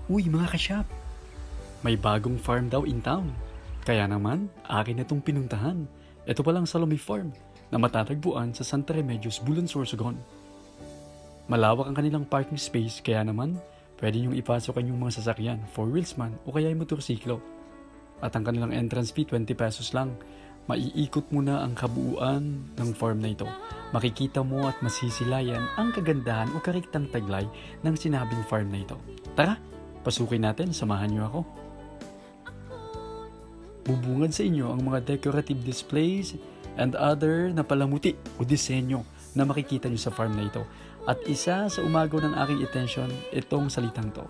Uy mga kasyap, may bagong farm daw in town. Kaya naman, akin na itong pinuntahan. Ito palang Salome Farm na matatagpuan sa Santa Remedios, Bulan, Sorsogon. Malawak ang kanilang parking space kaya naman pwede niyong ipasok ang inyong mga sasakyan, 4 wheels man o kaya yung motorsiklo. At ang kanilang entrance fee 20 pesos lang. Maiikot mo na ang kabuuan ng farm na ito. Makikita mo at masisilayan ang kagandahan o kariktang taglay ng sinabing farm na ito. Tara, pasukin natin, samahan niyo ako. Bubungad sa inyo ang mga decorative displays and other na palamuti o disenyo na makikita niyo sa farm na ito. At isa sa umagaw ng aking attention, itong salitang to.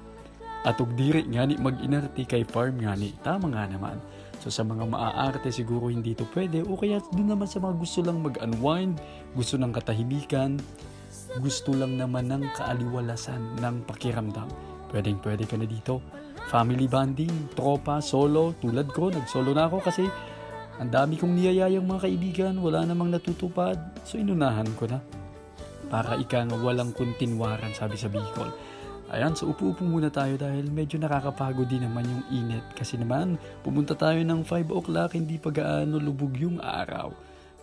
At ugdiri nga ni mag-inarte kay farm nga ni. Tama nga naman. So sa mga maaarte siguro hindi ito pwede o kaya doon naman sa mga gusto lang mag-unwind, gusto ng katahimikan, gusto lang naman ng kaaliwalasan ng pakiramdam. Pwedeng pwede ka na dito. Family bonding, tropa, solo, tulad ko, nag-solo na ako kasi ang dami kong niyayayang mga kaibigan, wala namang natutupad. So inunahan ko na. Para ika nga walang kuntinwaran, sabi sa Bicol. Ayan, so upo-upo muna tayo dahil medyo nakakapagod din naman yung init. Kasi naman, pumunta tayo ng 5 o'clock, hindi pa gaano lubog yung araw.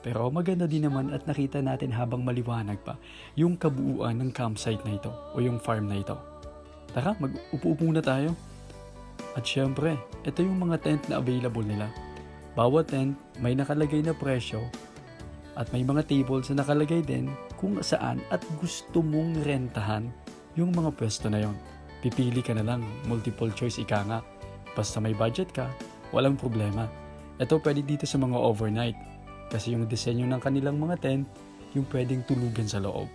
Pero maganda din naman at nakita natin habang maliwanag pa yung kabuuan ng campsite na ito o yung farm na ito. Tara, mag-upo-upo muna tayo. At syempre, ito yung mga tent na available nila. Bawat tent may nakalagay na presyo at may mga tables na nakalagay din kung saan at gusto mong rentahan yung mga pwesto na yon. Pipili ka na lang, multiple choice ika nga. Basta may budget ka, walang problema. Ito pwede dito sa mga overnight kasi yung disenyo ng kanilang mga tent yung pwedeng tulugan sa loob.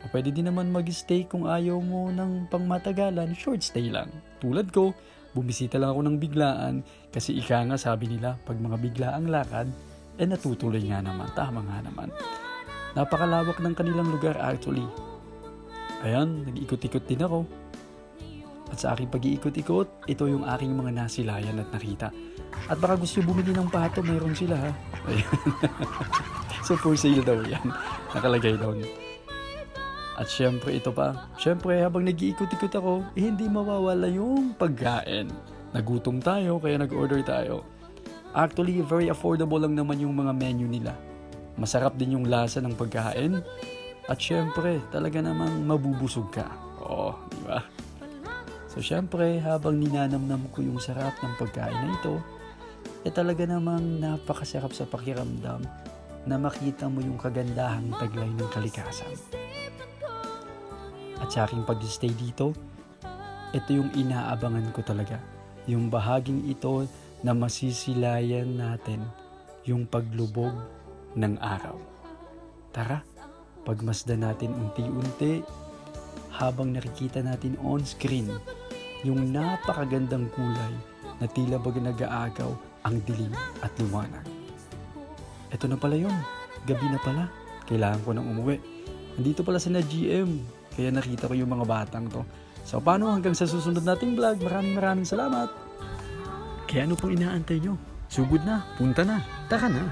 O pwede din naman mag-stay kung ayaw mo ng pangmatagalan, short stay lang. Tulad ko, bumisita lang ako ng biglaan kasi ika nga sabi nila pag mga biglaang lakad, natutuloy nga naman, tama nga naman. Napakalawak ng kanilang lugar actually. Ayan, nag-ikot-ikot din ako. At sa aking pag-iikot-ikot, ito yung aking mga nasilayan at nakita. At baka gusto bumili ng pato, mayroon sila ha. Ayan. So for sale daw yan. Nakalagay doon. At syempre ito pa. Syempre habang nag-iikot-ikot ako, hindi mawawala yung pagkain. Nagutom tayo kaya nag-order tayo. Actually, very affordable lang naman yung mga menu nila. Masarap din yung lasa ng pagkain. At syempre, talaga namang mabubusog ka. Oo, di ba? So syempre, habang ninanamnam ko yung sarap ng pagkain na ito, talaga namang napakasarap sa pakiramdam na makita mo yung kagandahang taglay ng kalikasan. At sa aking pag-stay dito, ito yung inaabangan ko talaga. Yung bahaging ito na masisilayan natin yung paglubog ng araw. Tara! Pagmasdan natin unti-unti habang nakikita natin on screen yung napakagandang kulay na tila baga nag-aagaw ang dilim at liwanag. Ito na pala yun. Gabi na pala. Kailangan ko nang umuwi. Nandito pala sa GM. Kaya nakita ko yung mga batang to. So paano hanggang sa susunod nating vlog. Maraming salamat. Kaya ano pong inaantay nyo? Sugod na. Punta na. Taka na.